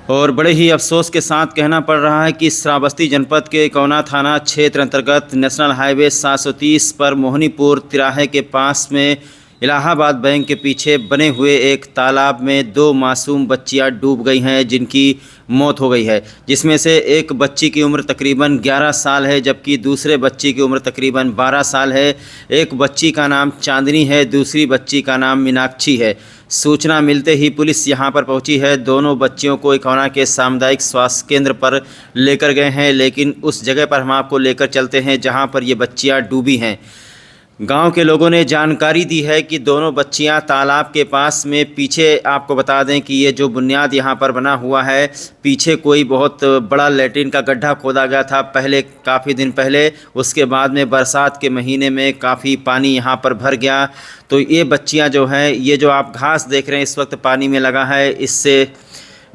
और बड़े ही अफसोस के साथ कहना पड़ रहा है कि श्रावस्ती जनपद के इकौना थाना क्षेत्र अंतर्गत नेशनल हाईवे 730 पर मोहनीपुर तिराहे के पास में इलाहाबाद बैंक के पीछे बने हुए एक तालाब में दो मासूम बच्चियां डूब गई हैं, जिनकी मौत हो गई है। जिसमें से एक बच्ची की उम्र तकरीबन 11 साल है, जबकि दूसरे बच्ची की उम्र तकरीबन 12 साल है। एक बच्ची का नाम चांदनी है, दूसरी बच्ची का नाम मीनाक्षी है। सूचना मिलते ही पुलिस यहां पर पहुंची है। दोनों बच्चियों को इकौना के सामुदायिक स्वास्थ्य केंद्र पर लेकर गए हैं, लेकिन उस जगह पर हम आपको लेकर चलते हैं जहां पर ये बच्चियां डूबी हैं। गांव के लोगों ने जानकारी दी है कि दोनों बच्चियां तालाब के पास में, पीछे आपको बता दें कि ये जो बुनियाद यहां पर बना हुआ है, पीछे कोई बहुत बड़ा लैट्रिन का गड्ढा खोदा गया था पहले, काफ़ी दिन पहले। उसके बाद में बरसात के महीने में काफ़ी पानी यहां पर भर गया। तो ये बच्चियां जो हैं, ये जो आप घास देख रहे हैं इस वक्त पानी में लगा है, इससे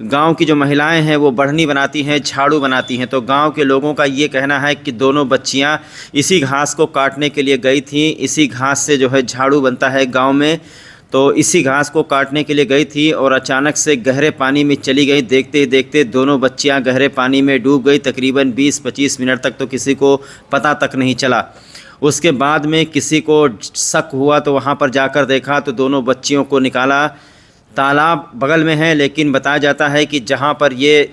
गांव की जो महिलाएं हैं वो बढ़नी बनाती हैं, झाड़ू बनाती हैं। तो गांव के लोगों का ये कहना है कि दोनों बच्चियां इसी घास को काटने के लिए गई थीं। इसी घास से जो है झाड़ू बनता है गांव में, तो इसी घास को काटने के लिए गई थी और अचानक से गहरे पानी में चली गई। देखते ही देखते दोनों बच्चियां गहरे पानी में डूब गई। तकरीबन 20-25 मिनट तक तो किसी को पता तक नहीं चला। उसके बाद में किसी को शक हुआ तो वहाँ पर जाकर देखा तो दोनों बच्चियों को निकाला। तालाब बगल में है, लेकिन बताया जाता है कि जहाँ पर ये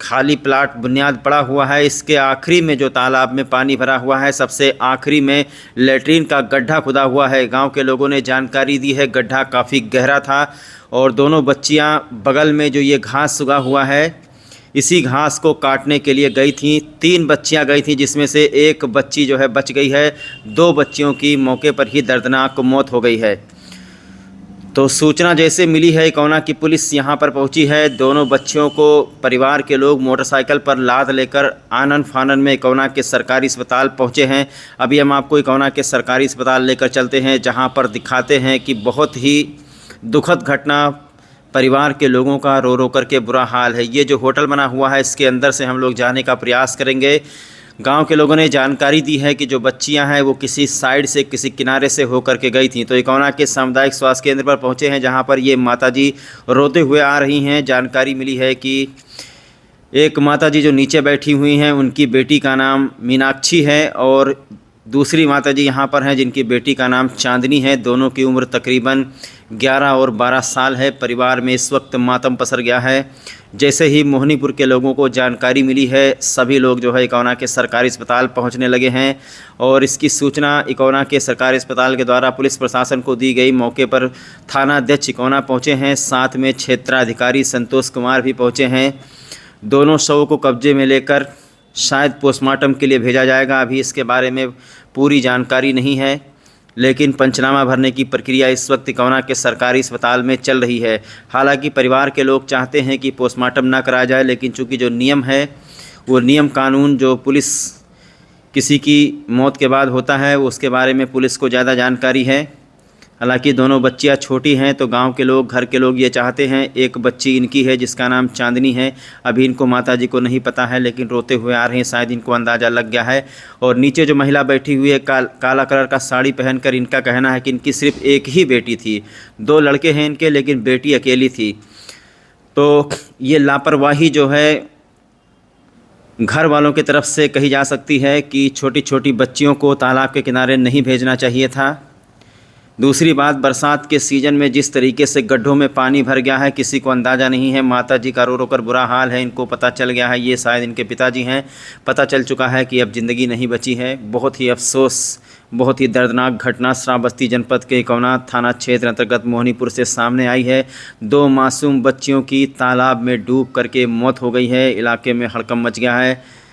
खाली प्लाट बुनियाद पड़ा हुआ है, इसके आखिरी में जो तालाब में पानी भरा हुआ है, सबसे आखिरी में लैट्रिन का गड्ढा खुदा हुआ है। गांव के लोगों ने जानकारी दी है, गड्ढा काफ़ी गहरा था और दोनों बच्चियां बगल में जो ये घास उगा हुआ है, इसी घास को काटने के लिए गई थीं। 3 बच्चियां गई थीं, जिसमें से एक बच्ची जो है बच गई है। 2 बच्चियों की मौके पर ही दर्दनाक मौत हो गई है। तो सूचना जैसे मिली है, इकौना की पुलिस यहां पर पहुंची है। दोनों बच्चियों को परिवार के लोग मोटरसाइकिल पर लाद लेकर आनन फानन में इकौना के सरकारी अस्पताल पहुंचे हैं। अभी हम आपको इकौना के सरकारी अस्पताल लेकर चलते हैं, जहां पर दिखाते हैं कि बहुत ही दुखद घटना, परिवार के लोगों का रो रो करके बुरा हाल है। ये जो होटल बना हुआ है, इसके अंदर से हम लोग जाने का प्रयास करेंगे। गांव के लोगों ने जानकारी दी है कि जो बच्चियां हैं वो किसी साइड से, किसी किनारे से होकर के गई थीं। तो इकौना के सामुदायिक स्वास्थ्य केंद्र पर पहुंचे हैं, जहां पर ये माताजी रोते हुए आ रही हैं। जानकारी मिली है कि एक माताजी जो नीचे बैठी हुई हैं, उनकी बेटी का नाम मीनाक्षी है और दूसरी माताजी यहाँ पर हैं जिनकी बेटी का नाम चांदनी है। दोनों की उम्र तकरीबन 11 और 12 साल है। परिवार में इस वक्त मातम पसर गया है। जैसे ही मोहनीपुर के लोगों को जानकारी मिली है, सभी लोग जो है इकौना के सरकारी अस्पताल पहुंचने लगे हैं और इसकी सूचना इकौना के सरकारी अस्पताल के द्वारा पुलिस प्रशासन को दी गई। मौके पर थाना अध्यक्ष इकौना पहुँचे हैं, साथ में क्षेत्राधिकारी संतोष कुमार भी पहुँचे हैं। दोनों शव को कब्जे में लेकर शायद पोस्टमार्टम के लिए भेजा जाएगा। अभी इसके बारे में पूरी जानकारी नहीं है, लेकिन पंचनामा भरने की प्रक्रिया इस वक्त इकौना के सरकारी अस्पताल में चल रही है। हालांकि परिवार के लोग चाहते हैं कि पोस्टमार्टम ना कराया जाए, लेकिन चूंकि जो नियम है, वो नियम कानून जो पुलिस किसी की मौत के बाद होता है, उसके बारे में पुलिस को ज़्यादा जानकारी है। हालांकि दोनों बच्चियां छोटी हैं, तो गांव के लोग, घर के लोग ये चाहते हैं। एक बच्ची इनकी है जिसका नाम चांदनी है। अभी इनको माताजी को नहीं पता है, लेकिन रोते हुए आ रहे हैं, शायद इनको अंदाज़ा लग गया है। और नीचे जो महिला बैठी हुई है, काला कलर का साड़ी पहनकर, इनका कहना है कि इनकी सिर्फ एक ही बेटी थी। 2 लड़के हैं इनके, लेकिन बेटी अकेली थी। तो ये लापरवाही जो है घर वालों की तरफ से कही जा सकती है कि छोटी छोटी बच्चियों को तालाब के किनारे नहीं भेजना चाहिए था। दूसरी बात, बरसात के सीज़न में जिस तरीके से गड्ढों में पानी भर गया है, किसी को अंदाज़ा नहीं है। माताजी का रो रो कर बुरा हाल है। इनको पता चल गया है, ये शायद इनके पिताजी हैं, पता चल चुका है कि अब ज़िंदगी नहीं बची है। बहुत ही अफसोस, बहुत ही दर्दनाक घटना श्रावस्ती जनपद के इकौना थाना क्षेत्र अंतर्गत मोहनीपुर से सामने आई है। 2 मासूम बच्चियों की तालाब में डूब करके मौत हो गई है। इलाके में हड़कंप मच गया है।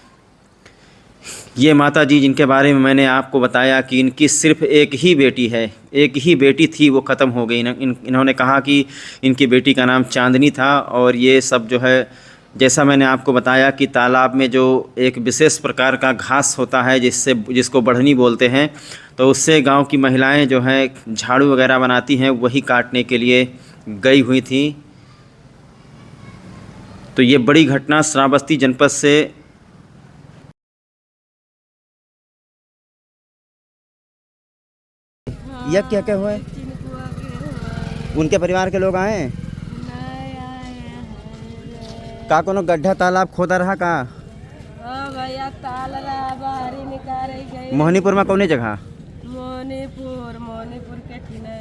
ये माताजी जिनके बारे में मैंने आपको बताया कि इनकी सिर्फ एक ही बेटी है, एक ही बेटी थी, वो ख़त्म हो गई। इन्होंने कहा कि इनकी बेटी का नाम चांदनी था। और ये सब जो है, जैसा मैंने आपको बताया कि तालाब में जो एक विशेष प्रकार का घास होता है, जिसको बढ़नी बोलते हैं, तो उससे गांव की महिलाएं जो हैं झाड़ू वगैरह बनाती हैं, वही काटने के लिए गई हुई थी। तो ये बड़ी घटना श्रावस्ती जनपद से यह क्या क्या हुआ है? उनके परिवार के लोग आए हैं? का कोनो गड्ढा तालाब खोदा रहा का? हाँ भैया ताल रहा बाहरी निकाले गए। मोहनीपुर में कौनी जगह? मोहनीपुर के ठिने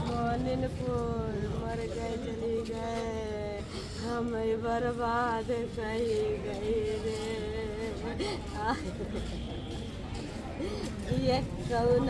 मोहनीपुर मर गए चली गए हमें बर्बाद कही गई रे ये कौन